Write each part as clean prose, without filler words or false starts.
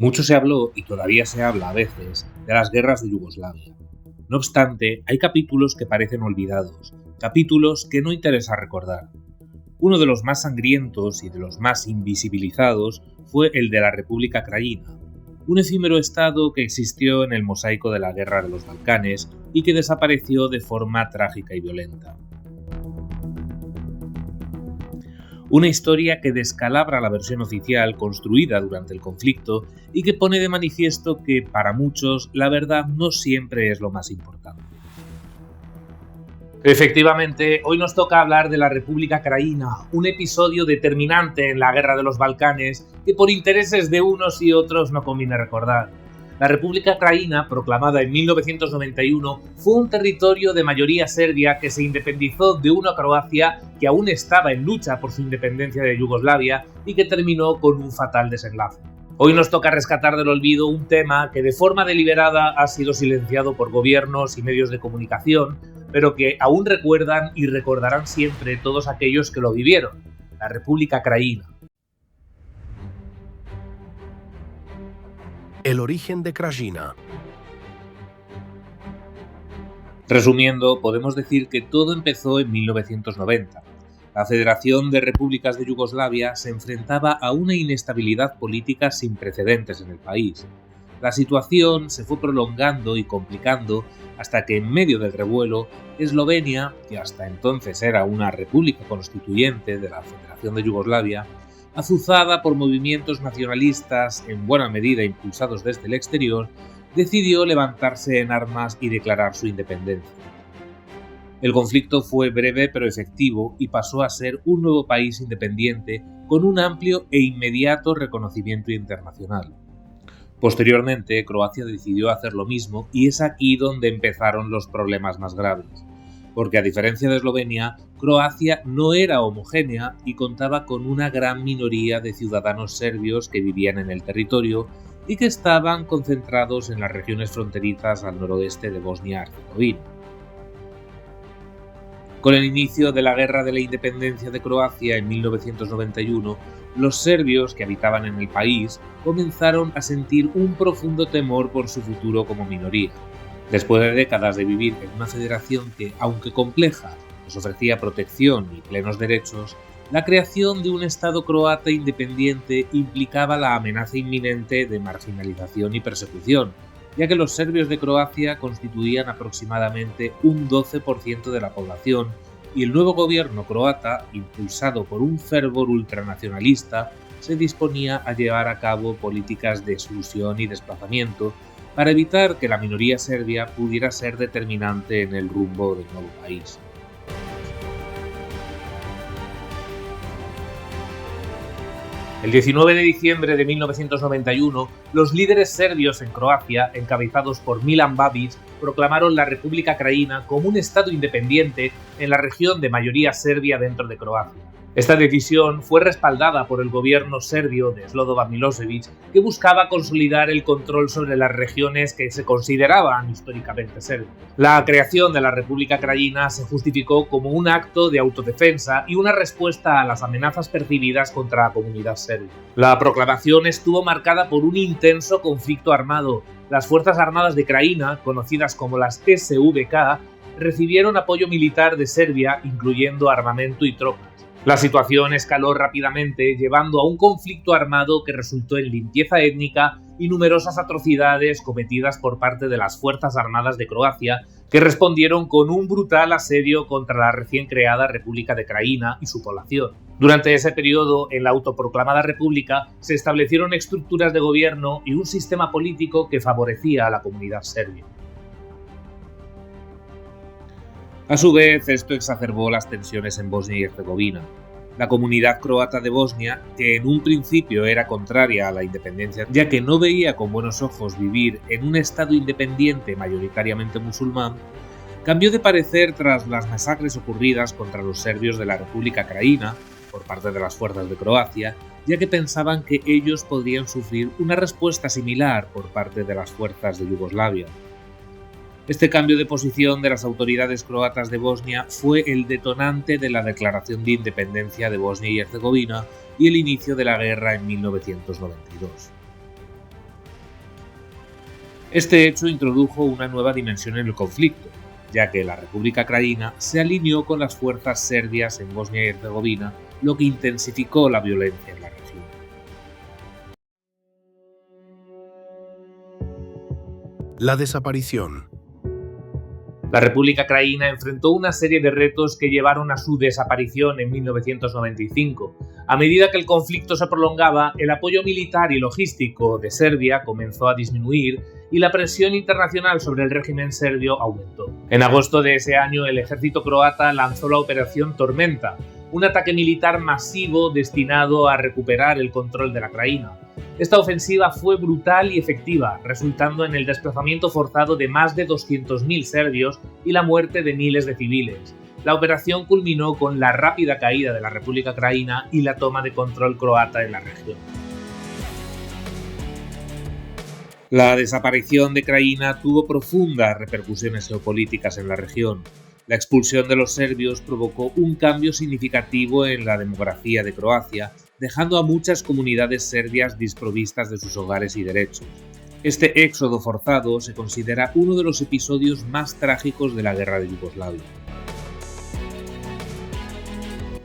Mucho se habló, y todavía se habla a veces, de las guerras de Yugoslavia. No obstante, hay capítulos que parecen olvidados, capítulos que no interesa recordar. Uno de los más sangrientos y de los más invisibilizados fue el de la República Krajina, un efímero estado que existió en el mosaico de la Guerra de los Balcanes y que desapareció de forma trágica y violenta. Una historia que descalabra la versión oficial construida durante el conflicto y que pone de manifiesto que, para muchos, la verdad no siempre es lo más importante. Efectivamente, hoy nos toca hablar de la República Krajina, un episodio determinante en la Guerra de los Balcanes que por intereses de unos y otros no conviene recordar. La República Krajina, proclamada en 1991, fue un territorio de mayoría serbia que se independizó de una Croacia que aún estaba en lucha por su independencia de Yugoslavia y que terminó con un fatal desenlace. Hoy nos toca rescatar del olvido un tema que de forma deliberada ha sido silenciado por gobiernos y medios de comunicación, pero que aún recuerdan y recordarán siempre todos aquellos que lo vivieron: la República Krajina. El origen de Krajina. Resumiendo, podemos decir que todo empezó en 1990. La Federación de Repúblicas de Yugoslavia se enfrentaba a una inestabilidad política sin precedentes en el país. La situación se fue prolongando y complicando hasta que, en medio del revuelo, Eslovenia, que hasta entonces era una república constituyente de la Federación de Yugoslavia, azuzada por movimientos nacionalistas en buena medida impulsados desde el exterior, decidió levantarse en armas y declarar su independencia. El conflicto fue breve pero efectivo y pasó a ser un nuevo país independiente con un amplio e inmediato reconocimiento internacional. Posteriormente, Croacia decidió hacer lo mismo y es aquí donde empezaron los problemas más graves, porque a diferencia de Eslovenia, Croacia no era homogénea y contaba con una gran minoría de ciudadanos serbios que vivían en el territorio y que estaban concentrados en las regiones fronterizas al noroeste de Bosnia-Herzegovina. Con el inicio de la Guerra de la Independencia de Croacia en 1991, los serbios que habitaban en el país comenzaron a sentir un profundo temor por su futuro como minoría. Después de décadas de vivir en una federación que, aunque compleja, les ofrecía protección y plenos derechos, la creación de un Estado croata independiente implicaba la amenaza inminente de marginalización y persecución, ya que los serbios de Croacia constituían aproximadamente un 12% de la población y el nuevo gobierno croata, impulsado por un fervor ultranacionalista, se disponía a llevar a cabo políticas de exclusión y desplazamiento para evitar que la minoría serbia pudiera ser determinante en el rumbo del nuevo país. El 19 de diciembre de 1991, los líderes serbios en Croacia, encabezados por Milan Babić, proclamaron la República Krajina como un estado independiente en la región de mayoría serbia dentro de Croacia. Esta decisión fue respaldada por el gobierno serbio de Slobodan Milošević, que buscaba consolidar el control sobre las regiones que se consideraban históricamente serbias. La creación de la República Krajina se justificó como un acto de autodefensa y una respuesta a las amenazas percibidas contra la comunidad serbia. La proclamación estuvo marcada por un intenso conflicto armado. Las Fuerzas Armadas de Krajina, conocidas como las SVK, recibieron apoyo militar de Serbia, incluyendo armamento y tropas. La situación escaló rápidamente, llevando a un conflicto armado que resultó en limpieza étnica y numerosas atrocidades cometidas por parte de las Fuerzas Armadas de Croacia, que respondieron con un brutal asedio contra la recién creada República de Krajina y su población. Durante ese periodo, en la autoproclamada república, se establecieron estructuras de gobierno y un sistema político que favorecía a la comunidad serbia. A su vez, esto exacerbó las tensiones en Bosnia y Herzegovina. La comunidad croata de Bosnia, que en un principio era contraria a la independencia, ya que no veía con buenos ojos vivir en un estado independiente mayoritariamente musulmán, cambió de parecer tras las masacres ocurridas contra los serbios de la República Krajina por parte de las fuerzas de Croacia, ya que pensaban que ellos podrían sufrir una respuesta similar por parte de las fuerzas de Yugoslavia. Este cambio de posición de las autoridades croatas de Bosnia fue el detonante de la declaración de independencia de Bosnia y Herzegovina y el inicio de la guerra en 1992. Este hecho introdujo una nueva dimensión en el conflicto, ya que la República Krajina se alineó con las fuerzas serbias en Bosnia y Herzegovina, lo que intensificó la violencia en la región. La desaparición. La República Krajina enfrentó una serie de retos que llevaron a su desaparición en 1995. A medida que el conflicto se prolongaba, el apoyo militar y logístico de Serbia comenzó a disminuir y la presión internacional sobre el régimen serbio aumentó. En agosto de ese año, el ejército croata lanzó la Operación Tormenta, un ataque militar masivo destinado a recuperar el control de la Krajina. Esta ofensiva fue brutal y efectiva, resultando en el desplazamiento forzado de más de 200.000 serbios y la muerte de miles de civiles. La operación culminó con la rápida caída de la República Krajina y la toma de control croata en la región. La desaparición de Krajina tuvo profundas repercusiones geopolíticas en la región. La expulsión de los serbios provocó un cambio significativo en la demografía de Croacia, dejando a muchas comunidades serbias desprovistas de sus hogares y derechos. Este éxodo forzado se considera uno de los episodios más trágicos de la guerra de Yugoslavia.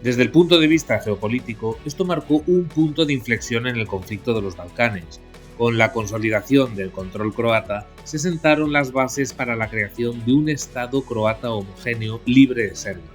Desde el punto de vista geopolítico, esto marcó un punto de inflexión en el conflicto de los Balcanes. Con la consolidación del control croata, se sentaron las bases para la creación de un Estado croata homogéneo libre de serbios.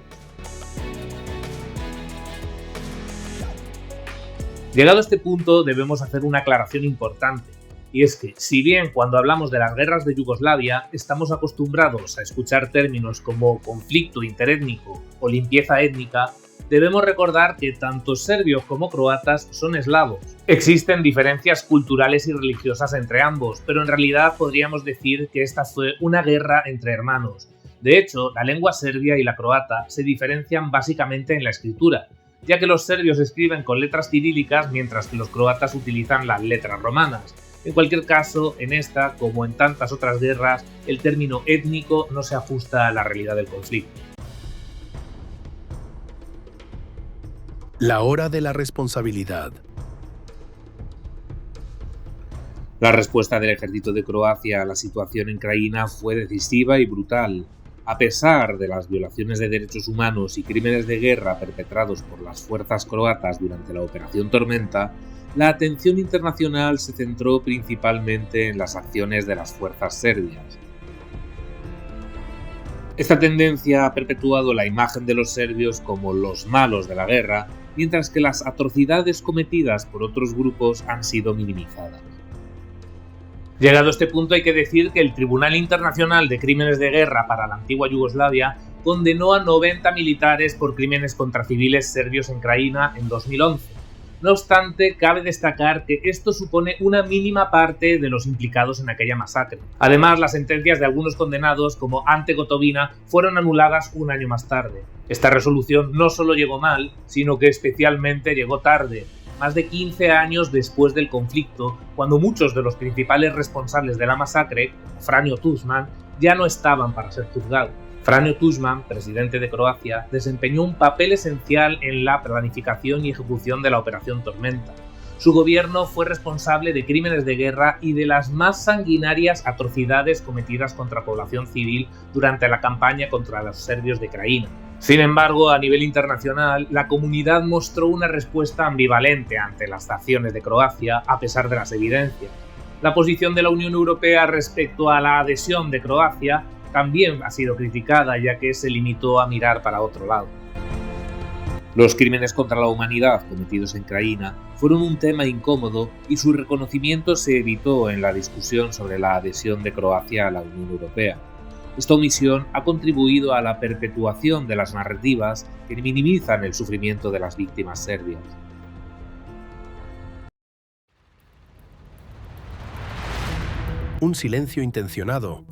Llegado a este punto, debemos hacer una aclaración importante, y es que, si bien cuando hablamos de las guerras de Yugoslavia estamos acostumbrados a escuchar términos como conflicto interétnico o limpieza étnica, debemos recordar que tanto serbios como croatas son eslavos. Existen diferencias culturales y religiosas entre ambos, pero en realidad podríamos decir que esta fue una guerra entre hermanos. De hecho, la lengua serbia y la croata se diferencian básicamente en la escritura, ya que los serbios escriben con letras cirílicas mientras que los croatas utilizan las letras romanas. En cualquier caso, en esta, como en tantas otras guerras, el término étnico no se ajusta a la realidad del conflicto. La hora de la responsabilidad. La respuesta del ejército de Croacia a la situación en Krajina fue decisiva y brutal. A pesar de las violaciones de derechos humanos y crímenes de guerra perpetrados por las fuerzas croatas durante la Operación Tormenta, la atención internacional se centró principalmente en las acciones de las fuerzas serbias. Esta tendencia ha perpetuado la imagen de los serbios como los malos de la guerra, mientras que las atrocidades cometidas por otros grupos han sido minimizadas. Llegado a este punto hay que decir que el Tribunal Internacional de Crímenes de Guerra para la antigua Yugoslavia condenó a 90 militares por crímenes contra civiles serbios en Krajina en 2011. No obstante, cabe destacar que esto supone una mínima parte de los implicados en aquella masacre. Además, las sentencias de algunos condenados, como Ante Gotovina, fueron anuladas un año más tarde. Esta resolución no solo llegó mal, sino que especialmente llegó tarde, más de 15 años después del conflicto, cuando muchos de los principales responsables de la masacre, como Franjo Tuđman, ya no estaban para ser juzgados. Franjo Tuđman, presidente de Croacia, desempeñó un papel esencial en la planificación y ejecución de la Operación Tormenta. Su gobierno fue responsable de crímenes de guerra y de las más sanguinarias atrocidades cometidas contra población civil durante la campaña contra los serbios de Krajina. Sin embargo, a nivel internacional, la comunidad mostró una respuesta ambivalente ante las acciones de Croacia, a pesar de las evidencias. La posición de la Unión Europea respecto a la adhesión de Croacia también ha sido criticada, ya que se limitó a mirar para otro lado. Los crímenes contra la humanidad cometidos en Krajina fueron un tema incómodo y su reconocimiento se evitó en la discusión sobre la adhesión de Croacia a la Unión Europea. Esta omisión ha contribuido a la perpetuación de las narrativas que minimizan el sufrimiento de las víctimas serbias. Un silencio intencionado.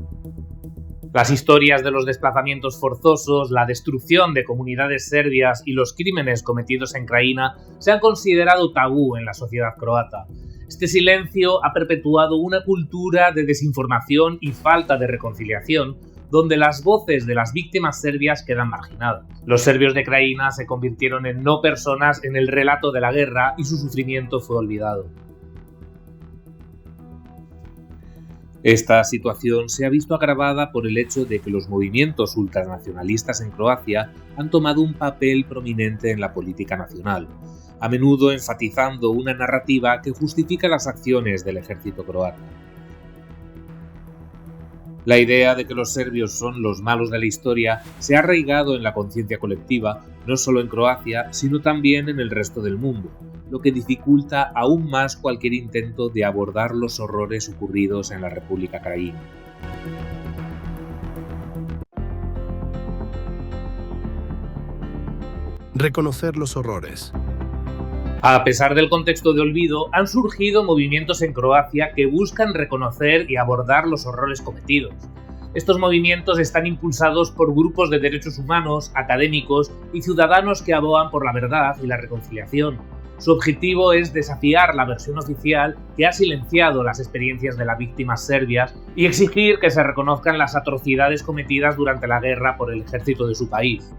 Las historias de los desplazamientos forzosos, la destrucción de comunidades serbias y los crímenes cometidos en Krajina se han considerado tabú en la sociedad croata. Este silencio ha perpetuado una cultura de desinformación y falta de reconciliación, donde las voces de las víctimas serbias quedan marginadas. Los serbios de Krajina se convirtieron en no personas en el relato de la guerra y su sufrimiento fue olvidado. Esta situación se ha visto agravada por el hecho de que los movimientos ultranacionalistas en Croacia han tomado un papel prominente en la política nacional, a menudo enfatizando una narrativa que justifica las acciones del ejército croata. La idea de que los serbios son los malos de la historia se ha arraigado en la conciencia colectiva, no solo en Croacia, sino también en el resto del mundo, lo que dificulta aún más cualquier intento de abordar los horrores ocurridos en la República Craína. Reconocer los horrores. A pesar del contexto de olvido, han surgido movimientos en Croacia que buscan reconocer y abordar los horrores cometidos. Estos movimientos están impulsados por grupos de derechos humanos, académicos y ciudadanos que abogan por la verdad y la reconciliación. Su objetivo es desafiar la versión oficial que ha silenciado las experiencias de las víctimas serbias y exigir que se reconozcan las atrocidades cometidas durante la guerra por el ejército de su país.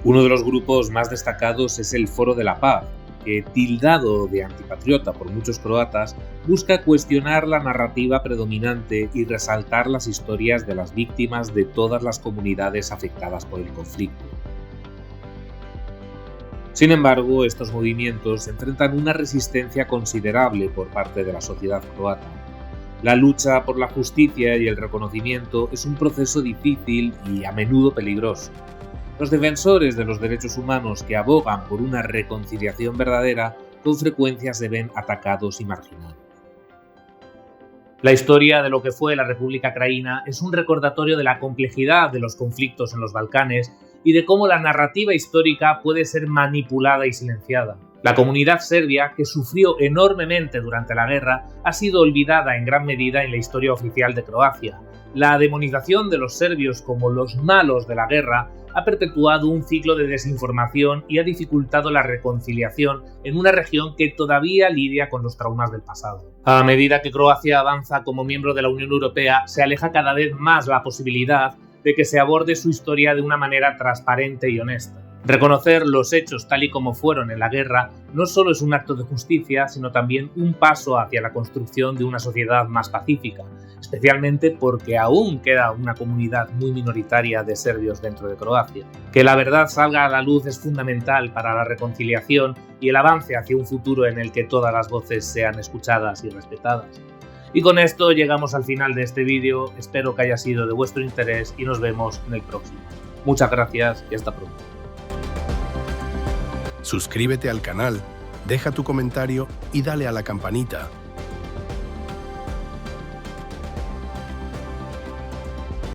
Uno de los grupos más destacados es el Foro de la Paz, que, tildado de antipatriota por muchos croatas, busca cuestionar la narrativa predominante y resaltar las historias de las víctimas de todas las comunidades afectadas por el conflicto. Sin embargo, estos movimientos enfrentan una resistencia considerable por parte de la sociedad croata. La lucha por la justicia y el reconocimiento es un proceso difícil y a menudo peligroso. Los defensores de los derechos humanos que abogan por una reconciliación verdadera con frecuencia se ven atacados y marginados. La historia de lo que fue la República Craína es un recordatorio de la complejidad de los conflictos en los Balcanes y de cómo la narrativa histórica puede ser manipulada y silenciada. La comunidad serbia, que sufrió enormemente durante la guerra, ha sido olvidada en gran medida en la historia oficial de Croacia. La demonización de los serbios como los malos de la guerra ha perpetuado un ciclo de desinformación y ha dificultado la reconciliación en una región que todavía lidia con los traumas del pasado. A medida que Croacia avanza como miembro de la Unión Europea, se aleja cada vez más la posibilidad de que se aborde su historia de una manera transparente y honesta. Reconocer los hechos tal y como fueron en la guerra no solo es un acto de justicia, sino también un paso hacia la construcción de una sociedad más pacífica, especialmente porque aún queda una comunidad muy minoritaria de serbios dentro de Croacia. Que la verdad salga a la luz es fundamental para la reconciliación y el avance hacia un futuro en el que todas las voces sean escuchadas y respetadas. Y con esto llegamos al final de este vídeo, espero que haya sido de vuestro interés y nos vemos en el próximo. Muchas gracias y hasta pronto. Suscríbete al canal, deja tu comentario y dale a la campanita